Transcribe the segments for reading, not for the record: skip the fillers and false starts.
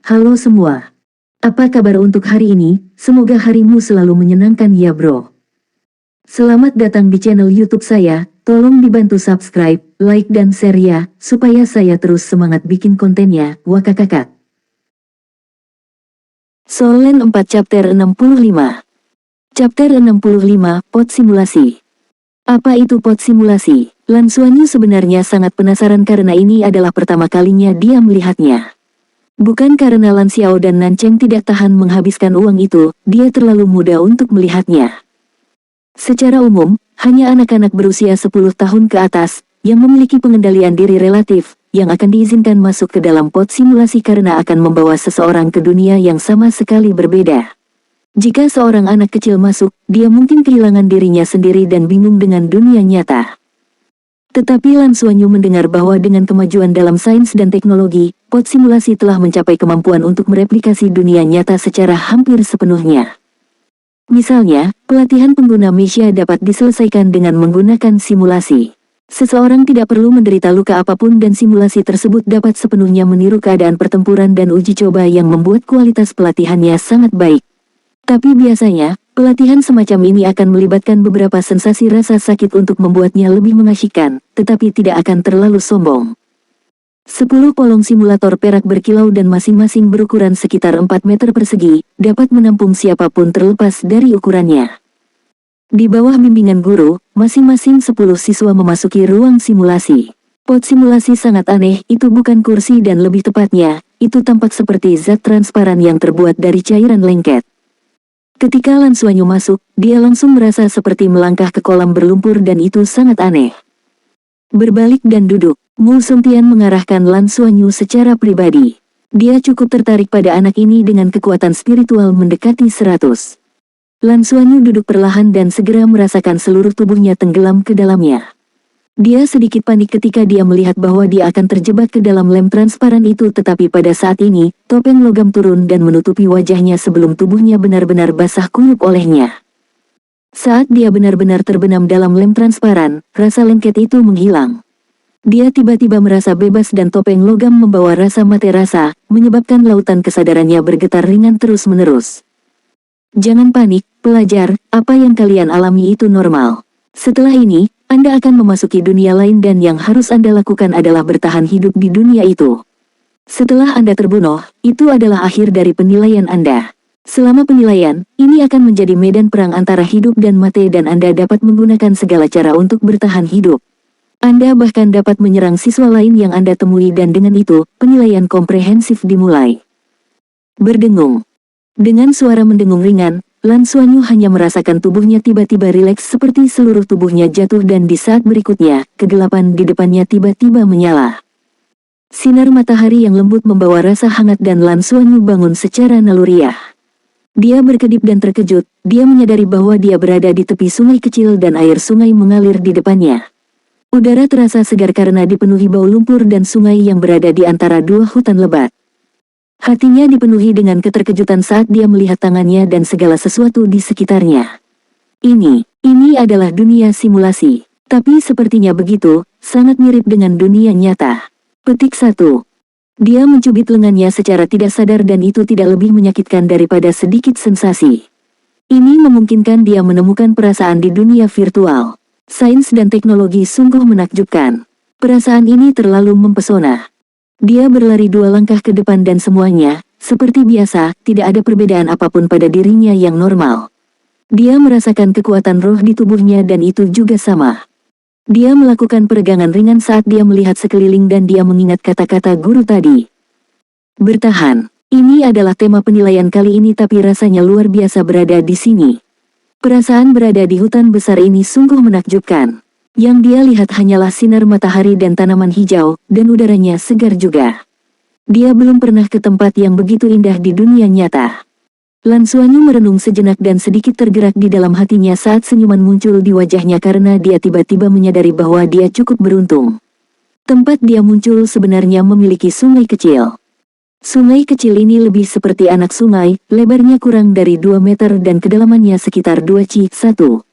Halo semua. Apa kabar untuk hari ini? Semoga harimu selalu menyenangkan ya bro. Selamat datang di channel YouTube saya. Tolong dibantu subscribe, like dan share ya, supaya saya terus semangat bikin kontennya. Wakakakak. Solen 4 Chapter 65. Chapter 65, Pot Simulasi. Apa itu pot simulasi? Lan Xuanyu sebenarnya sangat penasaran karena ini adalah pertama kalinya dia melihatnya. Bukan karena Lan Xiao dan Nan Cheng tidak tahan menghabiskan uang itu, dia terlalu muda untuk melihatnya. Secara umum, hanya anak-anak berusia 10 tahun ke atas, yang memiliki pengendalian diri relatif, yang akan diizinkan masuk ke dalam pot simulasi karena akan membawa seseorang ke dunia yang sama sekali berbeda. Jika seorang anak kecil masuk, dia mungkin kehilangan dirinya sendiri dan bingung dengan dunia nyata. Tetapi Lan Xuanyu mendengar bahwa dengan kemajuan dalam sains dan teknologi, pot simulasi telah mencapai kemampuan untuk mereplikasi dunia nyata secara hampir sepenuhnya. Misalnya, pelatihan pengguna Mesia dapat diselesaikan dengan menggunakan simulasi. Seseorang tidak perlu menderita luka apapun dan simulasi tersebut dapat sepenuhnya meniru keadaan pertempuran dan uji coba yang membuat kualitas pelatihannya sangat baik. Tapi biasanya, pelatihan semacam ini akan melibatkan beberapa sensasi rasa sakit untuk membuatnya lebih mengasyikkan, tetapi tidak akan terlalu sombong. 10 polong simulator perak berkilau dan masing-masing berukuran sekitar 4 meter persegi, dapat menampung siapapun terlepas dari ukurannya. Di bawah bimbingan guru, masing-masing 10 siswa memasuki ruang simulasi. Pot simulasi sangat aneh, itu bukan kursi dan lebih tepatnya, itu tampak seperti zat transparan yang terbuat dari cairan lengket. Ketika Lan Xuanyu masuk, dia langsung merasa seperti melangkah ke kolam berlumpur dan itu sangat aneh. Berbalik dan duduk, Mu Sungtian mengarahkan Lan Xuanyu secara pribadi. Dia cukup tertarik pada anak ini dengan kekuatan spiritual mendekati 100. Lan Xuanyu duduk perlahan dan segera merasakan seluruh tubuhnya tenggelam ke dalamnya. Dia sedikit panik ketika dia melihat bahwa dia akan terjebak ke dalam lem transparan itu, tetapi pada saat ini, topeng logam turun dan menutupi wajahnya sebelum tubuhnya benar-benar basah kuyup olehnya. Saat dia benar-benar terbenam dalam lem transparan, rasa lengket itu menghilang. Dia tiba-tiba merasa bebas dan topeng logam membawa rasa mate rasa, menyebabkan lautan kesadarannya bergetar ringan terus-menerus. Jangan panik, pelajar, apa yang kalian alami itu normal. Setelah ini, Anda akan memasuki dunia lain dan yang harus Anda lakukan adalah bertahan hidup di dunia itu. Setelah Anda terbunuh, itu adalah akhir dari penilaian Anda. Selama penilaian, ini akan menjadi medan perang antara hidup dan mati dan Anda dapat menggunakan segala cara untuk bertahan hidup. Anda bahkan dapat menyerang siswa lain yang Anda temui dan dengan itu, penilaian komprehensif dimulai. Berdengung. Dengan suara mendengung ringan, Lan Xuanyu hanya merasakan tubuhnya tiba-tiba rileks seperti seluruh tubuhnya jatuh dan di saat berikutnya, kegelapan di depannya tiba-tiba menyala. Sinar matahari yang lembut membawa rasa hangat dan Lan Xuanyu bangun secara naluriah. Dia berkedip dan terkejut, dia menyadari bahwa dia berada di tepi sungai kecil dan air sungai mengalir di depannya. Udara terasa segar karena dipenuhi bau lumpur dan sungai yang berada di antara dua hutan lebat. Hatinya dipenuhi dengan keterkejutan saat dia melihat tangannya dan segala sesuatu di sekitarnya. Ini adalah dunia simulasi. Tapi sepertinya begitu, sangat mirip dengan dunia nyata. Petik 1. Dia mencubit lengannya secara tidak sadar dan itu tidak lebih menyakitkan daripada sedikit sensasi. Ini memungkinkan dia menemukan perasaan di dunia virtual. Sains dan teknologi sungguh menakjubkan. Perasaan ini terlalu mempesona. Dia berlari 2 langkah ke depan dan semuanya, seperti biasa, tidak ada perbedaan apapun pada dirinya yang normal. Dia merasakan kekuatan roh di tubuhnya dan itu juga sama. Dia melakukan peregangan ringan saat dia melihat sekeliling dan dia mengingat kata-kata guru tadi. Bertahan. Ini adalah tema penilaian kali ini tapi rasanya luar biasa berada di sini. Perasaan berada di hutan besar ini sungguh menakjubkan. Yang dia lihat hanyalah sinar matahari dan tanaman hijau, dan udaranya segar juga. Dia belum pernah ke tempat yang begitu indah di dunia nyata. Lan Xuanyu merenung sejenak dan sedikit tergerak di dalam hatinya saat senyuman muncul di wajahnya karena dia tiba-tiba menyadari bahwa dia cukup beruntung. Tempat dia muncul sebenarnya memiliki sungai kecil. Sungai kecil ini lebih seperti anak sungai, lebarnya kurang dari 2 meter dan kedalamannya sekitar 2 1.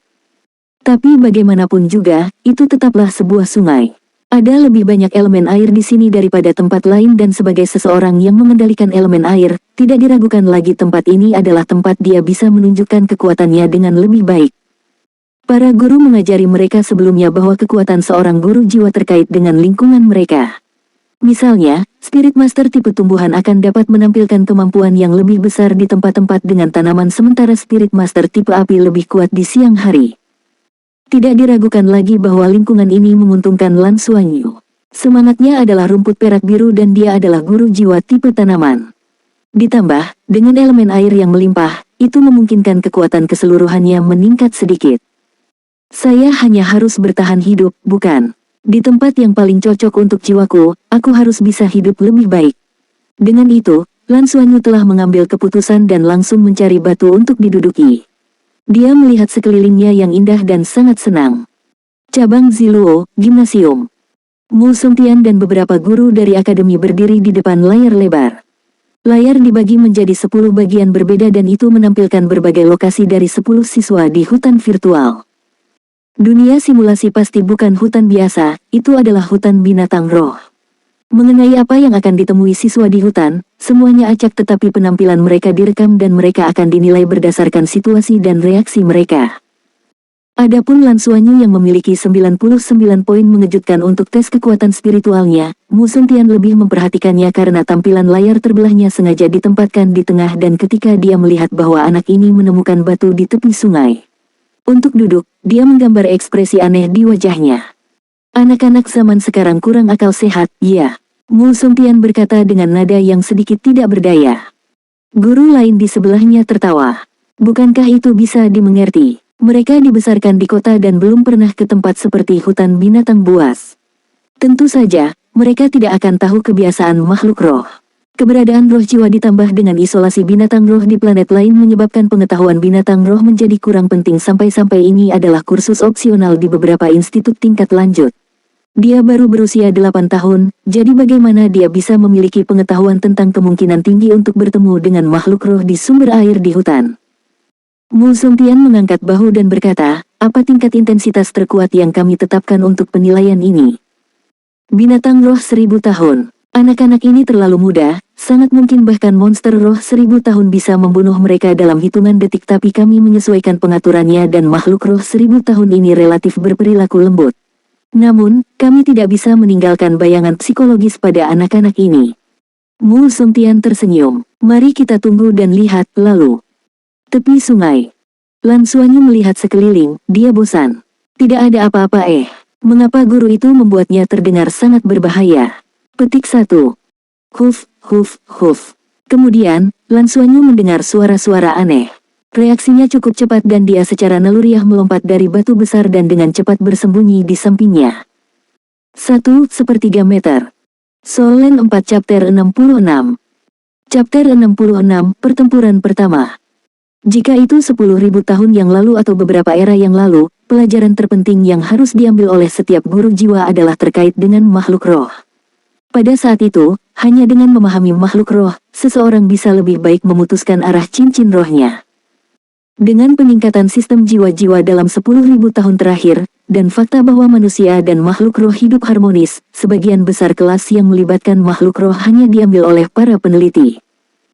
Tapi bagaimanapun juga, itu tetaplah sebuah sungai. Ada lebih banyak elemen air di sini daripada tempat lain dan sebagai seseorang yang mengendalikan elemen air, tidak diragukan lagi tempat ini adalah tempat dia bisa menunjukkan kekuatannya dengan lebih baik. Para guru mengajari mereka sebelumnya bahwa kekuatan seorang guru jiwa terkait dengan lingkungan mereka. Misalnya, Spirit Master tipe tumbuhan akan dapat menampilkan kemampuan yang lebih besar di tempat-tempat dengan tanaman sementara Spirit Master tipe api lebih kuat di siang hari. Tidak diragukan lagi bahwa lingkungan ini menguntungkan Lan Xuanyu. Semangatnya adalah rumput perak biru dan dia adalah guru jiwa tipe tanaman. Ditambah, dengan elemen air yang melimpah, itu memungkinkan kekuatan keseluruhannya meningkat sedikit. Saya hanya harus bertahan hidup, bukan? Di tempat yang paling cocok untuk jiwaku, aku harus bisa hidup lebih baik. Dengan itu, Lan Xuanyu telah mengambil keputusan dan langsung mencari batu untuk diduduki. Dia melihat sekelilingnya yang indah dan sangat senang. Cabang Ziluo, Gimnasium. Mu Songtian dan beberapa guru dari akademi berdiri di depan layar lebar. Layar dibagi menjadi 10 bagian berbeda dan itu menampilkan berbagai lokasi dari 10 siswa di hutan virtual. Dunia simulasi pasti bukan hutan biasa, itu adalah hutan binatang roh. Mengenai apa yang akan ditemui siswa di hutan, semuanya acak tetapi penampilan mereka direkam dan mereka akan dinilai berdasarkan situasi dan reaksi mereka. Adapun Lan Xuanyu yang memiliki 99 poin mengejutkan untuk tes kekuatan spiritualnya, Mu Songtian lebih memperhatikannya karena tampilan layar terbelahnya sengaja ditempatkan di tengah dan ketika dia melihat bahwa anak ini menemukan batu di tepi sungai. Untuk duduk, dia menggambar ekspresi aneh di wajahnya. Anak-anak zaman sekarang kurang akal sehat, ya. Mu Songtian berkata dengan nada yang sedikit tidak berdaya. Guru lain di sebelahnya tertawa. Bukankah itu bisa dimengerti? Mereka dibesarkan di kota dan belum pernah ke tempat seperti hutan binatang buas. Tentu saja, mereka tidak akan tahu kebiasaan makhluk roh. Keberadaan roh jiwa ditambah dengan isolasi binatang roh di planet lain menyebabkan pengetahuan binatang roh menjadi kurang penting sampai-sampai ini adalah kursus opsional di beberapa institut tingkat lanjut. Dia baru berusia 8 tahun, jadi bagaimana dia bisa memiliki pengetahuan tentang kemungkinan tinggi untuk bertemu dengan makhluk roh di sumber air di hutan? Mu Songtian mengangkat bahu dan berkata, apa tingkat intensitas terkuat yang kami tetapkan untuk penilaian ini? Binatang roh 1000 tahun. Anak-anak ini terlalu muda, sangat mungkin bahkan monster roh 1000 tahun bisa membunuh mereka dalam hitungan detik tapi kami menyesuaikan pengaturannya dan makhluk roh 1000 tahun ini relatif berperilaku lembut. Namun, kami tidak bisa meninggalkan bayangan psikologis pada anak-anak ini. Mu Songtian tersenyum. Mari kita tunggu dan lihat, lalu. Tepi sungai. Lan Xuanyu melihat sekeliling, dia bosan. Tidak ada apa-apa Mengapa guru itu membuatnya terdengar sangat berbahaya? Petik 1. Huf, huf, huf. Kemudian, Lan Xuanyu mendengar suara-suara aneh. Reaksinya cukup cepat dan dia secara naluriah melompat dari batu besar dan dengan cepat bersembunyi di sampingnya. 1/3 meter. Solen 4 Chapter 66. Chapter 66, Pertempuran Pertama. Jika itu 10.000 tahun yang lalu atau beberapa era yang lalu, pelajaran terpenting yang harus diambil oleh setiap guru jiwa adalah terkait dengan makhluk roh. Pada saat itu, hanya dengan memahami makhluk roh, seseorang bisa lebih baik memutuskan arah cincin rohnya. Dengan peningkatan sistem jiwa-jiwa dalam 10.000 tahun terakhir, dan fakta bahwa manusia dan makhluk roh hidup harmonis, sebagian besar kelas yang melibatkan makhluk roh hanya diambil oleh para peneliti.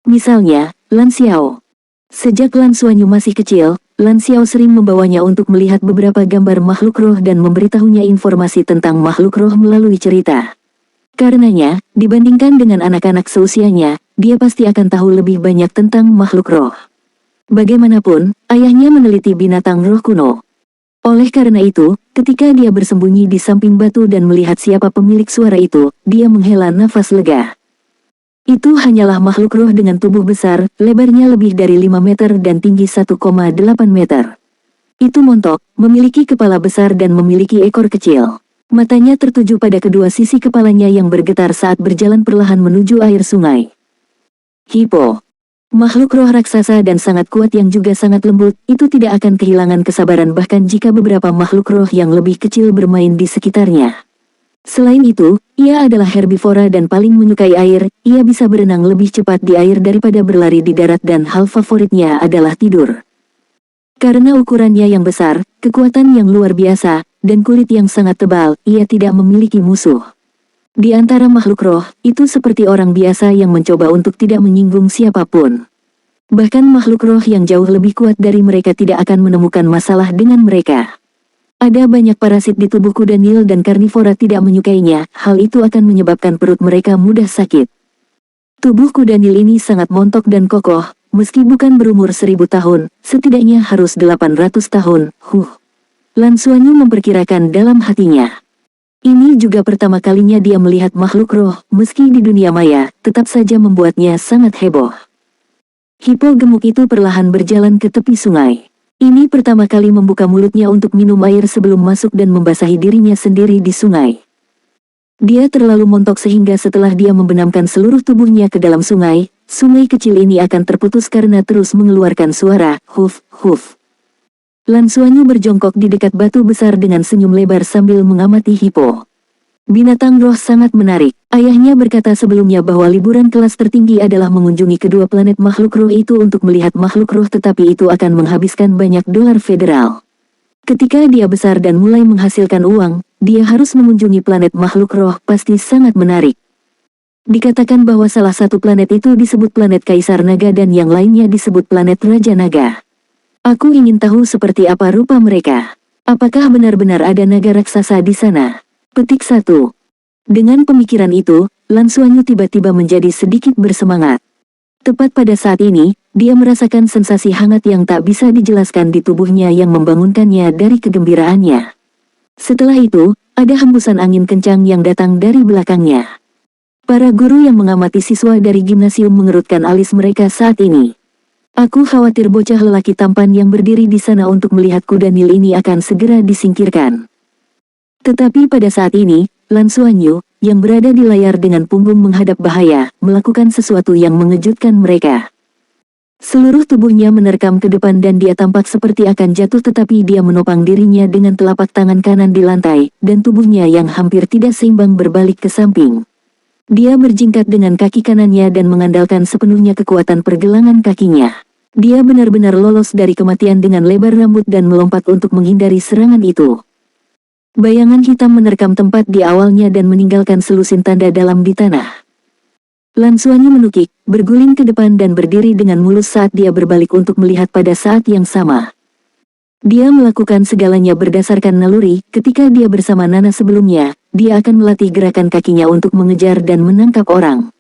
Misalnya, Lan Xiao. Sejak Lan Xuanyu masih kecil, Lan Xiao sering membawanya untuk melihat beberapa gambar makhluk roh dan memberitahunya informasi tentang makhluk roh melalui cerita. Karenanya, dibandingkan dengan anak-anak seusianya, dia pasti akan tahu lebih banyak tentang makhluk roh. Bagaimanapun, ayahnya meneliti binatang roh kuno. Oleh karena itu, ketika dia bersembunyi di samping batu dan melihat siapa pemilik suara itu, dia menghela nafas lega. Itu hanyalah makhluk roh dengan tubuh besar, lebarnya lebih dari 5 meter dan tinggi 1,8 meter. Itu montok, memiliki kepala besar dan memiliki ekor kecil. Matanya tertuju pada kedua sisi kepalanya yang bergetar saat berjalan perlahan menuju air sungai. Hippo. Makhluk roh raksasa dan sangat kuat yang juga sangat lembut, itu tidak akan kehilangan kesabaran bahkan jika beberapa makhluk roh yang lebih kecil bermain di sekitarnya. Selain itu, ia adalah herbivora dan paling menyukai air, ia bisa berenang lebih cepat di air daripada berlari di darat dan hal favoritnya adalah tidur. Karena ukurannya yang besar, kekuatan yang luar biasa, dan kulit yang sangat tebal, ia tidak memiliki musuh. Di antara makhluk roh, itu seperti orang biasa yang mencoba untuk tidak menyinggung siapapun. Bahkan makhluk roh yang jauh lebih kuat dari mereka tidak akan menemukan masalah dengan mereka. Ada banyak parasit di tubuh kuda Nil dan karnivora tidak menyukainya, hal itu akan menyebabkan perut mereka mudah sakit. Tubuh kuda Nil ini sangat montok dan kokoh, meski bukan berumur 1000 tahun, setidaknya harus 800 tahun, Lan Xuanyu memperkirakan dalam hatinya. Ini juga pertama kalinya dia melihat makhluk roh, meski di dunia maya, tetap saja membuatnya sangat heboh. Hipo gemuk itu perlahan berjalan ke tepi sungai. Ini pertama kali membuka mulutnya untuk minum air sebelum masuk dan membasahi dirinya sendiri di sungai. Dia terlalu montok sehingga setelah dia membenamkan seluruh tubuhnya ke dalam sungai, sungai kecil ini akan terputus karena terus mengeluarkan suara, huf, huf. Lan Xuanyu berjongkok di dekat batu besar dengan senyum lebar sambil mengamati hipo. Binatang roh sangat menarik. Ayahnya berkata sebelumnya bahwa liburan kelas tertinggi adalah mengunjungi kedua planet makhluk roh itu untuk melihat makhluk roh, tetapi itu akan menghabiskan banyak dolar federal. Ketika dia besar dan mulai menghasilkan uang, dia harus mengunjungi planet makhluk roh, pasti sangat menarik. Dikatakan bahwa salah satu planet itu disebut planet Kaisar Naga dan yang lainnya disebut planet Raja Naga. Aku ingin tahu seperti apa rupa mereka. Apakah benar-benar ada naga raksasa di sana? Petik 1. Dengan pemikiran itu, Lan Xuanyu tiba-tiba menjadi sedikit bersemangat. Tepat pada saat ini, dia merasakan sensasi hangat yang tak bisa dijelaskan di tubuhnya yang membangunkannya dari kegembiraannya. Setelah itu, ada hembusan angin kencang yang datang dari belakangnya. Para guru yang mengamati siswa dari gimnasium mengerutkan alis mereka saat ini. Aku khawatir bocah lelaki tampan yang berdiri di sana untuk melihat kuda Nil ini akan segera disingkirkan. Tetapi pada saat ini, Lan Xuanyu, yang berada di layar dengan punggung menghadap bahaya, melakukan sesuatu yang mengejutkan mereka. Seluruh tubuhnya menerkam ke depan dan dia tampak seperti akan jatuh, tetapi dia menopang dirinya dengan telapak tangan kanan di lantai, dan tubuhnya yang hampir tidak seimbang berbalik ke samping. Dia berjingkat dengan kaki kanannya dan mengandalkan sepenuhnya kekuatan pergelangan kakinya. Dia benar-benar lolos dari kematian dengan lebar rambut dan melompat untuk menghindari serangan itu. Bayangan hitam menerkam tempat di awalnya dan meninggalkan selusin tanda dalam di tanah. Lan Xuanyu menukik, berguling ke depan dan berdiri dengan mulus saat dia berbalik untuk melihat pada saat yang sama. Dia melakukan segalanya berdasarkan naluri. Ketika dia bersama Nana sebelumnya, dia akan melatih gerakan kakinya untuk mengejar dan menangkap orang.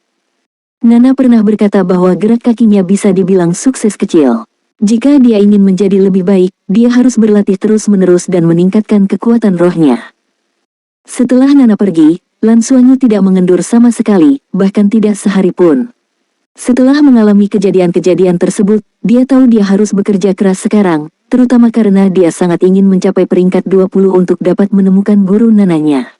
Nana pernah berkata bahwa gerak kakinya bisa dibilang sukses kecil. Jika dia ingin menjadi lebih baik, dia harus berlatih terus-menerus dan meningkatkan kekuatan rohnya. Setelah Nana pergi, Lan Xuanyu tidak mengendur sama sekali, bahkan tidak sehari pun. Setelah mengalami kejadian-kejadian tersebut, dia tahu dia harus bekerja keras sekarang, terutama karena dia sangat ingin mencapai peringkat 20 untuk dapat menemukan guru Nananya.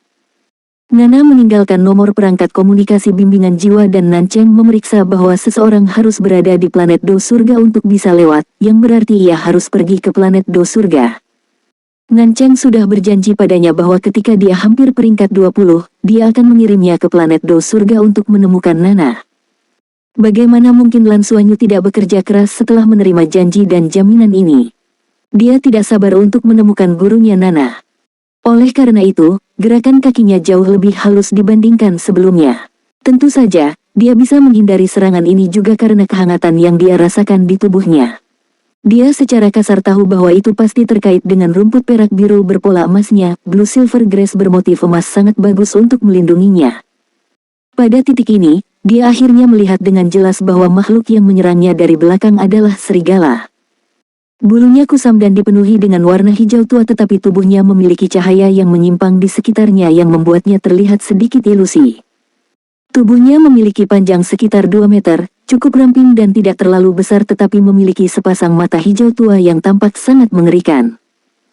Nana meninggalkan nomor perangkat komunikasi bimbingan jiwa dan Nancheng memeriksa bahwa seseorang harus berada di planet Do Surga untuk bisa lewat, yang berarti ia harus pergi ke planet Do Surga. Nancheng sudah berjanji padanya bahwa ketika dia hampir peringkat 20, dia akan mengirimnya ke planet Do Surga untuk menemukan Nana. Bagaimana mungkin Lan Xuanyu tidak bekerja keras setelah menerima janji dan jaminan ini? Dia tidak sabar untuk menemukan gurunya Nana. Oleh karena itu, gerakan kakinya jauh lebih halus dibandingkan sebelumnya. Tentu saja, dia bisa menghindari serangan ini juga karena kehangatan yang dia rasakan di tubuhnya. Dia secara kasar tahu bahwa itu pasti terkait dengan rumput perak biru berpola emasnya. Blue Silver Grass bermotif emas sangat bagus untuk melindunginya. Pada titik ini, dia akhirnya melihat dengan jelas bahwa makhluk yang menyerangnya dari belakang adalah serigala. Bulunya kusam dan dipenuhi dengan warna hijau tua, tetapi tubuhnya memiliki cahaya yang menyimpang di sekitarnya yang membuatnya terlihat sedikit ilusi. Tubuhnya memiliki panjang sekitar 2 meter, cukup ramping dan tidak terlalu besar, tetapi memiliki sepasang mata hijau tua yang tampak sangat mengerikan.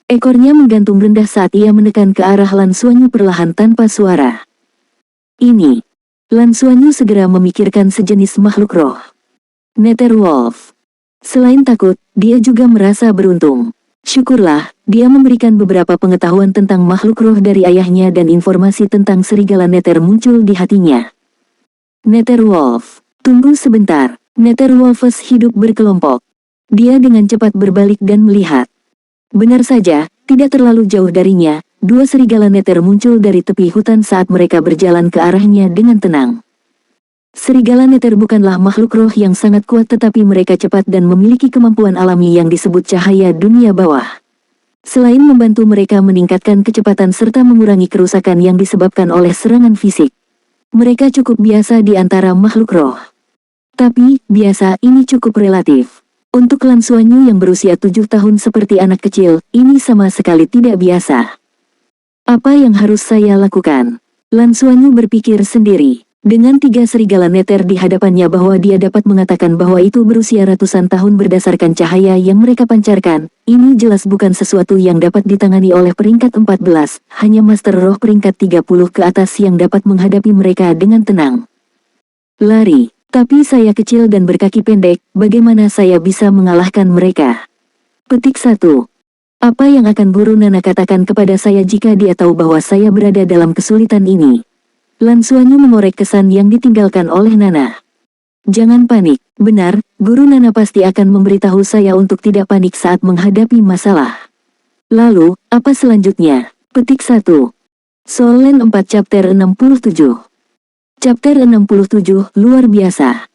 Ekornya menggantung rendah saat ia menekan ke arah Lan Xuanyu perlahan tanpa suara. Ini. Lan Xuanyu segera memikirkan sejenis makhluk roh. Netherwolf. Selain takut, dia juga merasa beruntung. Syukurlah, dia memberikan beberapa pengetahuan tentang makhluk roh dari ayahnya dan informasi tentang serigala Nether muncul di hatinya. Netherwolf. Tunggu sebentar. Netherwolves hidup berkelompok. Dia dengan cepat berbalik dan melihat. Benar saja, tidak terlalu jauh darinya, dua serigala neter muncul dari tepi hutan saat mereka berjalan ke arahnya dengan tenang. Serigala neter bukanlah makhluk roh yang sangat kuat, tetapi mereka cepat dan memiliki kemampuan alami yang disebut cahaya dunia bawah. Selain membantu mereka meningkatkan kecepatan serta mengurangi kerusakan yang disebabkan oleh serangan fisik, mereka cukup biasa di antara makhluk roh. Tapi, biasa ini cukup relatif. Untuk Lan Xuanyu yang berusia 7 tahun seperti anak kecil, ini sama sekali tidak biasa. Apa yang harus saya lakukan? Lan Xuanyu berpikir sendiri. Dengan 3 serigala neter di hadapannya bahwa dia dapat mengatakan bahwa itu berusia ratusan tahun berdasarkan cahaya yang mereka pancarkan, ini jelas bukan sesuatu yang dapat ditangani oleh peringkat 14, hanya Master Roh peringkat 30 ke atas yang dapat menghadapi mereka dengan tenang. Lari. Tapi saya kecil dan berkaki pendek, bagaimana saya bisa mengalahkan mereka? Petik 1. Apa yang akan Guru Nana katakan kepada saya jika dia tahu bahwa saya berada dalam kesulitan ini? Lan Xuanyu mengorek kesan yang ditinggalkan oleh Nana. Jangan panik, benar, Guru Nana pasti akan memberitahu saya untuk tidak panik saat menghadapi masalah. Lalu, apa selanjutnya? Petik 1. Soul Land 4 Chapter 67. Chapter 67, luar biasa.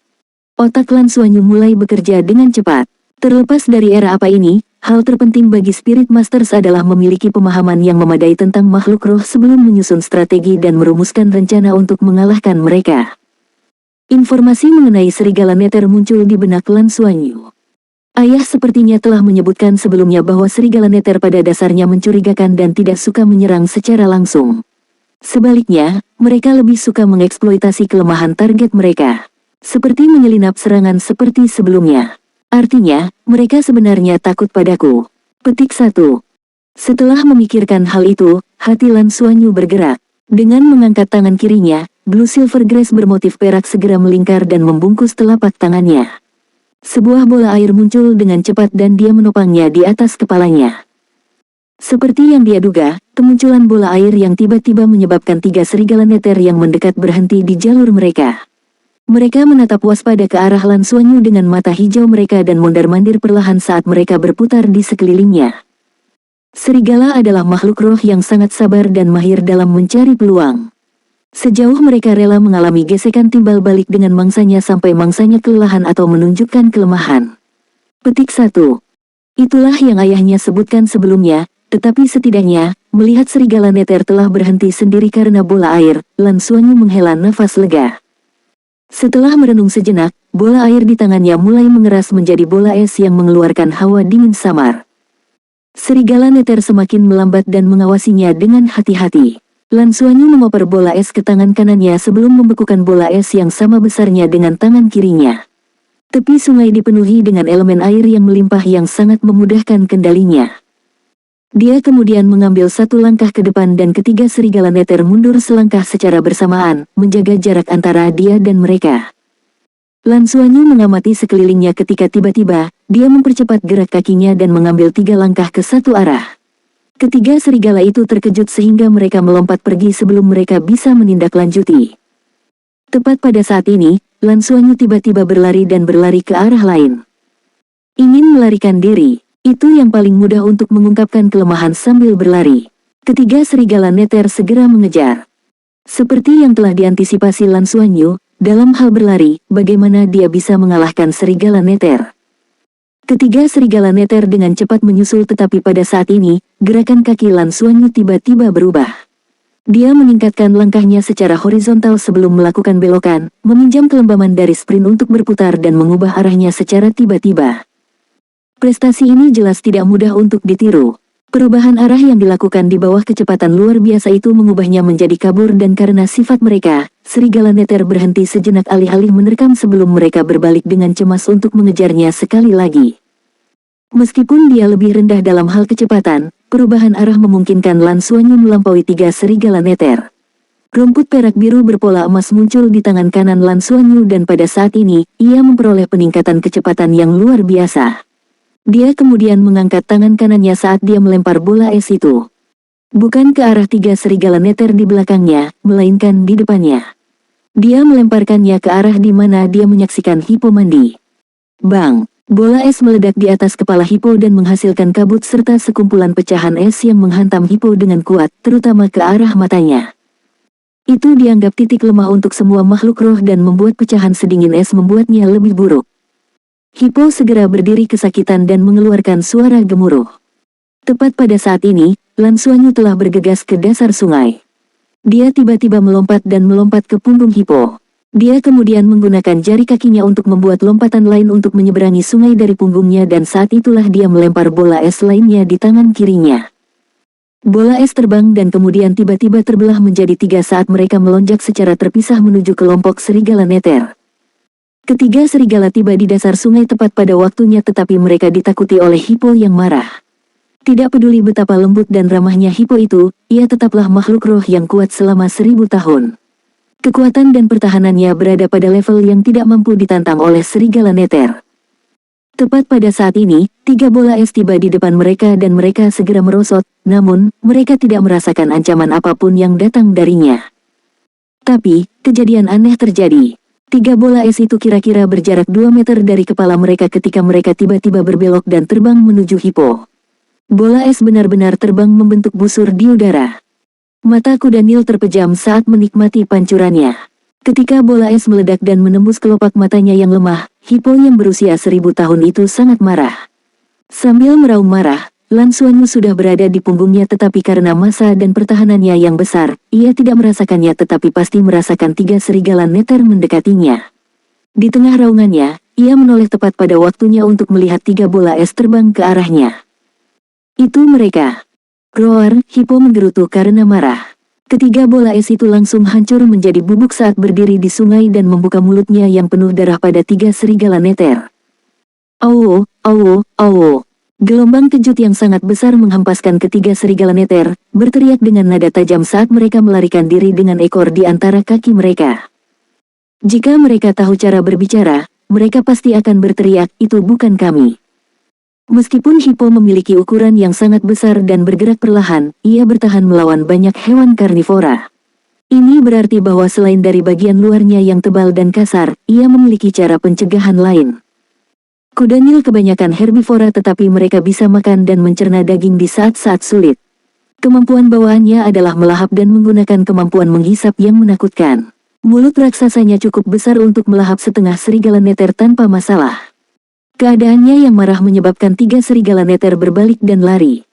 Otak Lan Xuanyu mulai bekerja dengan cepat. Terlepas dari era apa ini, hal terpenting bagi Spirit Masters adalah memiliki pemahaman yang memadai tentang makhluk roh sebelum menyusun strategi dan merumuskan rencana untuk mengalahkan mereka. Informasi mengenai serigala neter muncul di benak Lan Xuanyu. Ayah sepertinya telah menyebutkan sebelumnya bahwa serigala neter pada dasarnya mencurigakan dan tidak suka menyerang secara langsung. Sebaliknya, mereka lebih suka mengeksploitasi kelemahan target mereka. Seperti menyelinap serangan seperti sebelumnya. Artinya, mereka sebenarnya takut padaku. Petik 1. Setelah memikirkan hal itu, hati Lan Xuanyu bergerak. Dengan mengangkat tangan kirinya, Blue Silver Grace bermotif perak segera melingkar dan membungkus telapak tangannya. Sebuah bola air muncul dengan cepat dan dia menopangnya di atas kepalanya. Seperti yang dia duga, kemunculan bola air yang tiba-tiba menyebabkan 3 serigala neter yang mendekat berhenti di jalur mereka. Mereka menatap waspada ke arah Lan Xuanyu dengan mata hijau mereka dan mondar-mandir perlahan saat mereka berputar di sekelilingnya. Serigala adalah makhluk roh yang sangat sabar dan mahir dalam mencari peluang. Sejauh mereka rela mengalami gesekan timbal balik dengan mangsanya sampai mangsanya kelelahan atau menunjukkan kelemahan. Petik 1. Itulah yang ayahnya sebutkan sebelumnya. Tetapi setidaknya, melihat serigala neter telah berhenti sendiri karena bola air, Lan Xuanyu menghela nafas lega. Setelah merenung sejenak, bola air di tangannya mulai mengeras menjadi bola es yang mengeluarkan hawa dingin samar. Serigala neter semakin melambat dan mengawasinya dengan hati-hati. Lan Xuanyu mengoper bola es ke tangan kanannya sebelum membekukan bola es yang sama besarnya dengan tangan kirinya. Tepi sungai dipenuhi dengan elemen air yang melimpah yang sangat memudahkan kendalinya. Dia kemudian mengambil 1 langkah ke depan dan ketiga serigala neter mundur selangkah secara bersamaan, menjaga jarak antara dia dan mereka. Lan Xuanyu mengamati sekelilingnya ketika tiba-tiba, dia mempercepat gerak kakinya dan mengambil 3 langkah ke satu arah. Ketiga serigala itu terkejut sehingga mereka melompat pergi sebelum mereka bisa menindaklanjuti. Tepat pada saat ini, Lan Xuanyu tiba-tiba berlari dan berlari ke arah lain. Ingin melarikan diri. Itu yang paling mudah untuk mengungkapkan kelemahan sambil berlari. Ketiga serigala neter segera mengejar. Seperti yang telah diantisipasi Lan Xuanyu, dalam hal berlari, bagaimana dia bisa mengalahkan serigala neter? Ketiga serigala neter dengan cepat menyusul tetapi pada saat ini, gerakan kaki Lan Xuanyu tiba-tiba berubah. Dia meningkatkan langkahnya secara horizontal sebelum melakukan belokan, meminjam kelembaman dari sprint untuk berputar dan mengubah arahnya secara tiba-tiba. Prestasi ini jelas tidak mudah untuk ditiru. Perubahan arah yang dilakukan di bawah kecepatan luar biasa itu mengubahnya menjadi kabur dan karena sifat mereka, serigala neter berhenti sejenak alih-alih menerkam sebelum mereka berbalik dengan cemas untuk mengejarnya sekali lagi. Meskipun dia lebih rendah dalam hal kecepatan, perubahan arah memungkinkan Lan Xuanyu melampaui 3 serigala neter. Rumput perak biru berpola emas muncul di tangan kanan Lan Xuanyu dan pada saat ini, ia memperoleh peningkatan kecepatan yang luar biasa. Dia kemudian mengangkat tangan kanannya saat dia melempar bola es itu. Bukan ke arah 3 serigala neter di belakangnya, melainkan di depannya. Dia melemparkannya ke arah di mana dia menyaksikan Hippo mandi. Bang! Bola es meledak di atas kepala Hippo dan menghasilkan kabut serta sekumpulan pecahan es yang menghantam Hippo dengan kuat, terutama ke arah matanya. Itu dianggap titik lemah untuk semua makhluk roh dan membuat pecahan sedingin es membuatnya lebih buruk. Hippo segera berdiri kesakitan dan mengeluarkan suara gemuruh. Tepat pada saat ini, Lan Xuanyu telah bergegas ke dasar sungai. Dia tiba-tiba melompat dan melompat ke punggung Hippo. Dia kemudian menggunakan jari kakinya untuk membuat lompatan lain untuk menyeberangi sungai dari punggungnya dan saat itulah dia melempar bola es lainnya di tangan kirinya. Bola es terbang dan kemudian tiba-tiba terbelah menjadi 3 saat mereka melonjak secara terpisah menuju kelompok serigala neter. Ketiga serigala tiba di dasar sungai tepat pada waktunya tetapi mereka ditakuti oleh Hippo yang marah. Tidak peduli betapa lembut dan ramahnya Hippo itu, ia tetaplah makhluk roh yang kuat selama 1000 tahun. Kekuatan dan pertahanannya berada pada level yang tidak mampu ditantang oleh serigala neter. Tepat pada saat ini, 3 bola es tiba di depan mereka dan mereka segera merosot, namun, mereka tidak merasakan ancaman apapun yang datang darinya. Tapi, kejadian aneh terjadi. 3 bola es itu kira-kira berjarak 2 meter dari kepala mereka ketika mereka tiba-tiba berbelok dan terbang menuju Hippo. Bola es benar-benar terbang membentuk busur di udara. Mata kuda Nil terpejam saat menikmati pancurannya. Ketika bola es meledak dan menembus kelopak matanya yang lemah, Hippo yang berusia 1000 tahun itu sangat marah. Sambil meraung marah, Lan Xuanyu sudah berada di punggungnya tetapi karena massa dan pertahanannya yang besar, ia tidak merasakannya tetapi pasti merasakan 3 serigala neter mendekatinya. Di tengah raungannya, ia menoleh tepat pada waktunya untuk melihat 3 bola es terbang ke arahnya. Itu mereka. Roar, Hippo menggerutu karena marah. Ketiga bola es itu langsung hancur menjadi bubuk saat berdiri di sungai dan membuka mulutnya yang penuh darah pada 3 serigala neter. Awo, awo, awo. Gelombang kejut yang sangat besar menghempaskan ketiga serigala neter, berteriak dengan nada tajam saat mereka melarikan diri dengan ekor di antara kaki mereka. Jika mereka tahu cara berbicara, mereka pasti akan berteriak, itu bukan kami. Meskipun Hippo memiliki ukuran yang sangat besar dan bergerak perlahan, ia bertahan melawan banyak hewan karnivora. Ini berarti bahwa selain dari bagian luarnya yang tebal dan kasar, ia memiliki cara pencegahan lain. Kuda Nil kebanyakan herbivora tetapi mereka bisa makan dan mencerna daging di saat-saat sulit. Kemampuan bawaannya adalah melahap dan menggunakan kemampuan menghisap yang menakutkan. Mulut raksasanya cukup besar untuk melahap setengah serigala neter tanpa masalah. Keadaannya yang marah menyebabkan 3 serigala neter berbalik dan lari.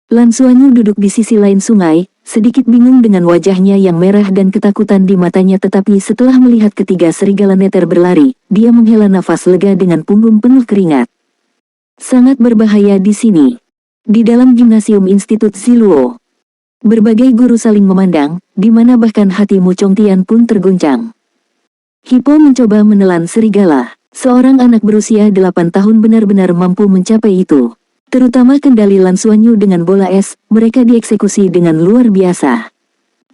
Lan Xuanyu duduk di sisi lain sungai, sedikit bingung dengan wajahnya yang merah dan ketakutan di matanya tetapi setelah melihat ketiga serigala neter berlari, dia menghela nafas lega dengan punggung penuh keringat. Sangat berbahaya di sini. Di dalam gimnasium Institut Ziluo. Berbagai guru saling memandang, di mana bahkan hati Mu Chongtian pun terguncang. Hippo mencoba menelan serigala. Seorang anak berusia 8 tahun benar-benar mampu mencapai itu. Terutama kendali Lan Xuanyu dengan bola es, mereka dieksekusi dengan luar biasa.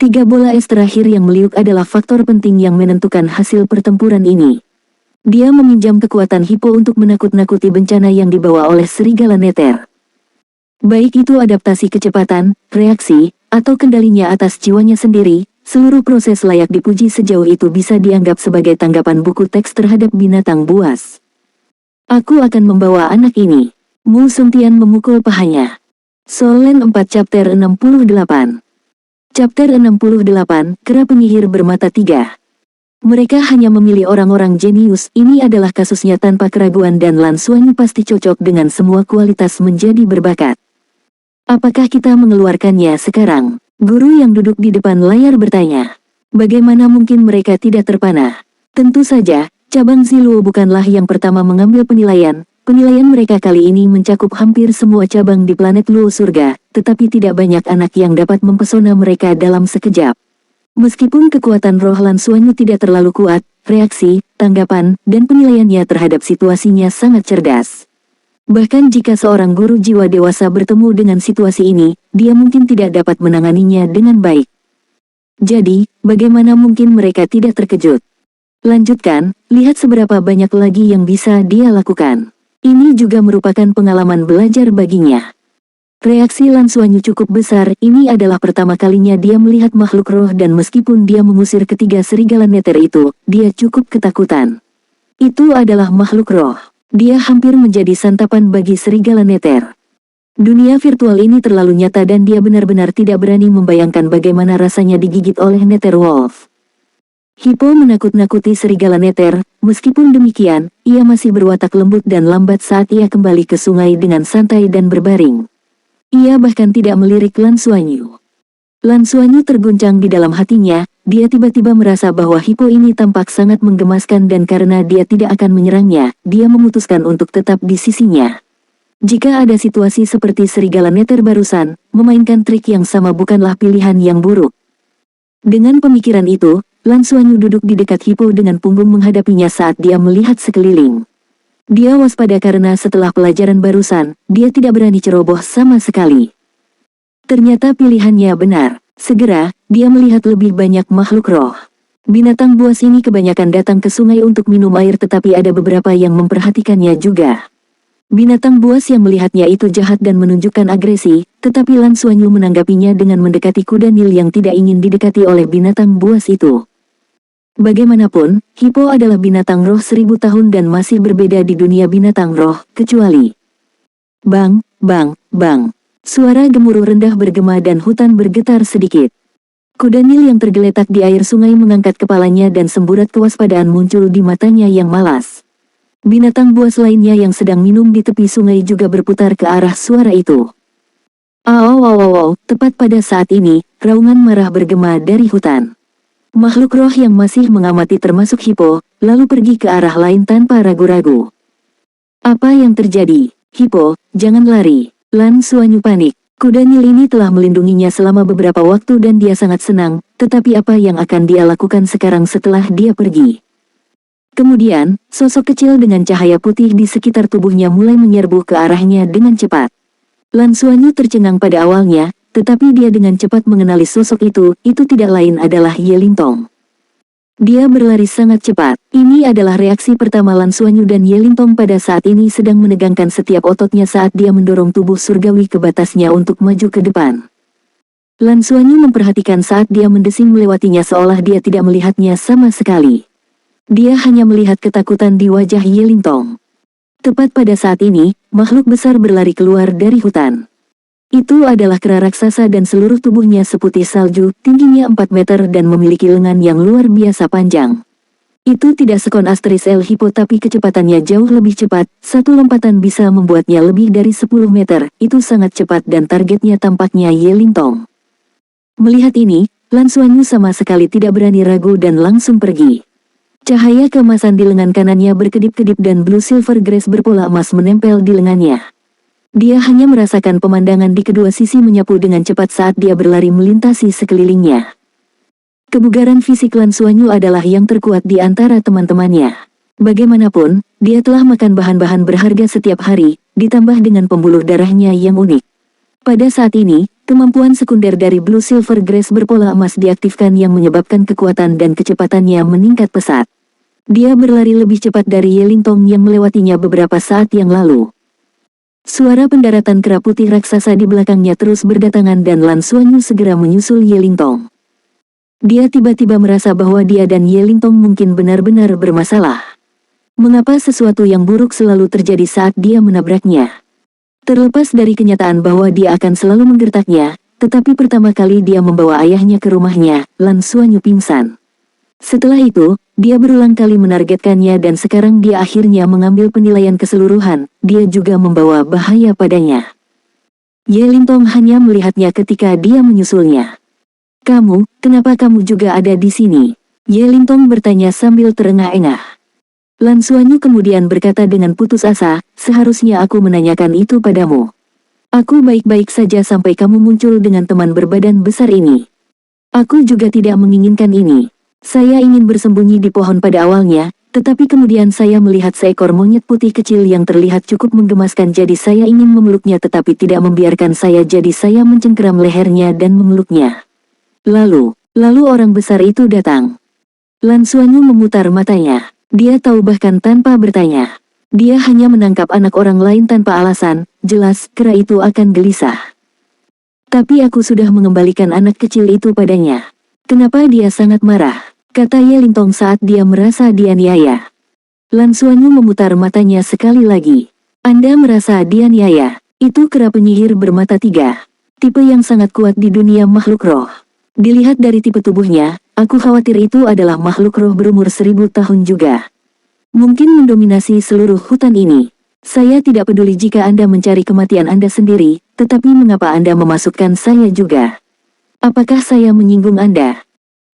3 bola es terakhir yang meliuk adalah faktor penting yang menentukan hasil pertempuran ini. Dia meminjam kekuatan Hippo untuk menakut-nakuti bencana yang dibawa oleh serigala neter. Baik itu adaptasi kecepatan, reaksi, atau kendalinya atas jiwanya sendiri, seluruh proses layak dipuji sejauh itu bisa dianggap sebagai tanggapan buku teks terhadap binatang buas. Aku akan membawa anak ini. Mu Chongtian memukul pahanya. Solen 4 Chapter 68. Chapter 68, Kera Penyihir Bermata 3. Mereka hanya memilih orang-orang jenius, ini adalah kasusnya tanpa keraguan dan Lan Xuanyu pasti cocok dengan semua kualitas menjadi berbakat. Apakah kita mengeluarkannya sekarang? Guru yang duduk di depan layar bertanya. Bagaimana mungkin mereka tidak terpana? Tentu saja, cabang Ziluo bukanlah yang pertama mengambil penilaian. Penilaian mereka kali ini mencakup hampir semua cabang di planet Luo Surga, tetapi tidak banyak anak yang dapat mempesona mereka dalam sekejap. Meskipun kekuatan roh Lan Xuanyu tidak terlalu kuat, reaksi, tanggapan, dan penilaiannya terhadap situasinya sangat cerdas. Bahkan jika seorang guru jiwa dewasa bertemu dengan situasi ini, dia mungkin tidak dapat menanganinya dengan baik. Jadi, bagaimana mungkin mereka tidak terkejut? Lanjutkan, lihat seberapa banyak lagi yang bisa dia lakukan. Ini juga merupakan pengalaman belajar baginya. Reaksi Lan Xuanyu cukup besar, ini adalah pertama kalinya dia melihat makhluk roh dan meskipun dia mengusir ketiga serigala neter itu, dia cukup ketakutan. Itu adalah makhluk roh. Dia hampir menjadi santapan bagi serigala Nether. Dunia virtual ini terlalu nyata dan dia benar-benar tidak berani membayangkan bagaimana rasanya digigit oleh Nether Wolf. Hippo menakut-nakuti serigala Nether, meskipun demikian, ia masih berwatak lembut dan lambat saat ia kembali ke sungai dengan santai dan berbaring. Ia bahkan tidak melirik Lan Xuanyu. Lan Xuanyu terguncang di dalam hatinya, dia tiba-tiba merasa bahwa Hippo ini tampak sangat menggemaskan dan karena dia tidak akan menyerangnya, dia memutuskan untuk tetap di sisinya. Jika ada situasi seperti serigala Nether barusan, memainkan trik yang sama bukanlah pilihan yang buruk. Dengan pemikiran itu, Lan Xuanyu duduk di dekat Hippo dengan punggung menghadapinya saat dia melihat sekeliling. Dia waspada karena setelah pelajaran barusan, dia tidak berani ceroboh sama sekali. Ternyata pilihannya benar. Segera, dia melihat lebih banyak makhluk roh. Binatang buas ini kebanyakan datang ke sungai untuk minum air tetapi ada beberapa yang memperhatikannya juga. Binatang buas yang melihatnya itu jahat dan menunjukkan agresi, tetapi Lan Xuanyu menanggapinya dengan mendekati kuda Nil yang tidak ingin didekati oleh binatang buas itu. Bagaimanapun, Hippo adalah binatang roh 1000 tahun dan masih berbeda di dunia binatang roh, kecuali bang, bang, bang. Suara gemuruh rendah bergema dan hutan bergetar sedikit. Kuda Nil yang tergeletak di air sungai mengangkat kepalanya dan semburat kewaspadaan muncul di matanya yang malas. Binatang buas lainnya yang sedang minum di tepi sungai juga berputar ke arah suara itu. Tepat pada saat ini, raungan marah bergema dari hutan. Makhluk roh yang masih mengamati termasuk Hippo, lalu pergi ke arah lain tanpa ragu-ragu. Apa yang terjadi? Hippo, jangan lari. Lan Xuanyu panik. Kuda Nil ini telah melindunginya selama beberapa waktu dan dia sangat senang, tetapi apa yang akan dia lakukan sekarang setelah dia pergi? Kemudian, sosok kecil dengan cahaya putih di sekitar tubuhnya mulai menyerbu ke arahnya dengan cepat. Lan Xuanyu tercengang pada awalnya, tetapi dia dengan cepat mengenali sosok itu tidak lain adalah Ye Lintong. Dia berlari sangat cepat. Ini adalah reaksi pertama Lan Xuanyu dan Ye Lintong pada saat ini sedang menegangkan setiap ototnya saat dia mendorong tubuh surgawi ke batasnya untuk maju ke depan. Lan Xuanyu memperhatikan saat dia mendesing melewatinya seolah dia tidak melihatnya sama sekali. Dia hanya melihat ketakutan di wajah Ye Lintong. Tepat pada saat ini, makhluk besar berlari keluar dari hutan. Itu adalah kera raksasa dan seluruh tubuhnya seputih salju, tingginya 4 meter dan memiliki lengan yang luar biasa panjang. Itu tidak sekon Asteris El Hippo tapi kecepatannya jauh lebih cepat, satu lompatan bisa membuatnya lebih dari 10 meter, itu sangat cepat dan targetnya tampaknya Ye Lintong. Melihat ini, Lan Xuanyu sama sekali tidak berani ragu dan langsung pergi. Cahaya keemasan di lengan kanannya berkedip-kedip dan blue silver grace berpola emas menempel di lengannya. Dia hanya merasakan pemandangan di kedua sisi menyapu dengan cepat saat dia berlari melintasi sekelilingnya. Kebugaran fisik Lan Xuanyu adalah yang terkuat di antara teman-temannya. Bagaimanapun, dia telah makan bahan-bahan berharga setiap hari, ditambah dengan pembuluh darahnya yang unik. Pada saat ini, kemampuan sekunder dari Blue Silver Grace berpola emas diaktifkan yang menyebabkan kekuatan dan kecepatannya meningkat pesat. Dia berlari lebih cepat dari Ye Lintong yang melewatinya beberapa saat yang lalu. Suara pendaratan kera putih raksasa di belakangnya terus berdatangan dan Lan Xuanyu segera menyusul Ye Lintong. Dia tiba-tiba merasa bahwa dia dan Ye Lintong mungkin benar-benar bermasalah. Mengapa sesuatu yang buruk selalu terjadi saat dia menabraknya? Terlepas dari kenyataan bahwa dia akan selalu menggertaknya, tetapi pertama kali dia membawa ayahnya ke rumahnya, Lan Xuanyu pingsan. Setelah itu, dia berulang kali menargetkannya dan sekarang dia akhirnya mengambil penilaian keseluruhan, dia juga membawa bahaya padanya. Ye Lintong hanya melihatnya ketika dia menyusulnya. Kenapa kamu juga ada di sini? Ye Lintong bertanya sambil terengah-engah. Lan Xuanyu kemudian berkata dengan putus asa, seharusnya aku menanyakan itu padamu. Aku baik-baik saja sampai kamu muncul dengan teman berbadan besar ini. Aku juga tidak menginginkan ini. Saya ingin bersembunyi di pohon pada awalnya, tetapi kemudian saya melihat seekor monyet putih kecil yang terlihat cukup menggemaskan jadi saya ingin memeluknya tetapi tidak membiarkan saya jadi saya mencengkeram lehernya dan memeluknya. Lalu orang besar itu datang. Lan Xuanyu memutar matanya. Dia tahu bahkan tanpa bertanya. Dia hanya menangkap anak orang lain tanpa alasan, jelas kera itu akan gelisah. Tapi aku sudah mengembalikan anak kecil itu padanya. Kenapa dia sangat marah? Kata Ye Lintong saat dia merasa dianiaya. Lan Xuanyu memutar matanya sekali lagi. Anda merasa dianiaya? Itu kera penyihir bermata tiga. Tipe yang sangat kuat di dunia makhluk roh. Dilihat dari tipe tubuhnya, aku khawatir itu adalah makhluk roh berumur 1000 tahun juga. Mungkin mendominasi seluruh hutan ini. Saya tidak peduli jika Anda mencari kematian Anda sendiri, tetapi mengapa Anda memasukkan saya juga? Apakah saya menyinggung Anda?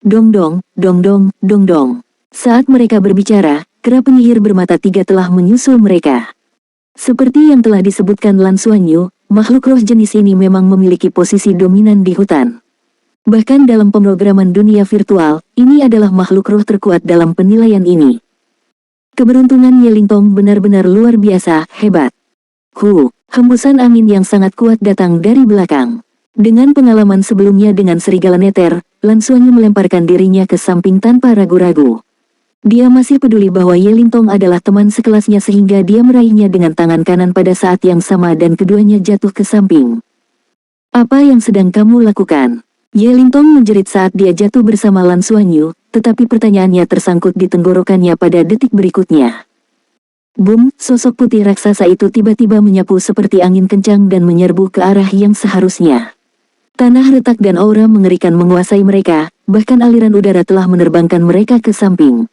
Dong dong, dong dong, dong dong. Saat mereka berbicara, kera penyihir bermata tiga telah menyusul mereka. Seperti yang telah disebutkan Lan Xuanyu, makhluk roh jenis ini memang memiliki posisi dominan di hutan. Bahkan dalam pemrograman dunia virtual, ini adalah makhluk roh terkuat dalam penilaian ini. Keberuntungan Yelingtong benar-benar luar biasa, hebat. Hembusan angin yang sangat kuat datang dari belakang. Dengan pengalaman sebelumnya dengan serigala neter, Lan Xuanyu melemparkan dirinya ke samping tanpa ragu-ragu. Dia masih peduli bahwa Yelingtong adalah teman sekelasnya sehingga dia meraihnya dengan tangan kanan pada saat yang sama dan keduanya jatuh ke samping. Apa yang sedang kamu lakukan? Yelingtong menjerit saat dia jatuh bersama Lan Xuanyu, tetapi pertanyaannya tersangkut di tenggorokannya pada detik berikutnya. Boom, sosok putih raksasa itu tiba-tiba menyapu seperti angin kencang dan menyerbu ke arah yang seharusnya. Tanah retak dan aura mengerikan menguasai mereka, bahkan aliran udara telah menerbangkan mereka ke samping.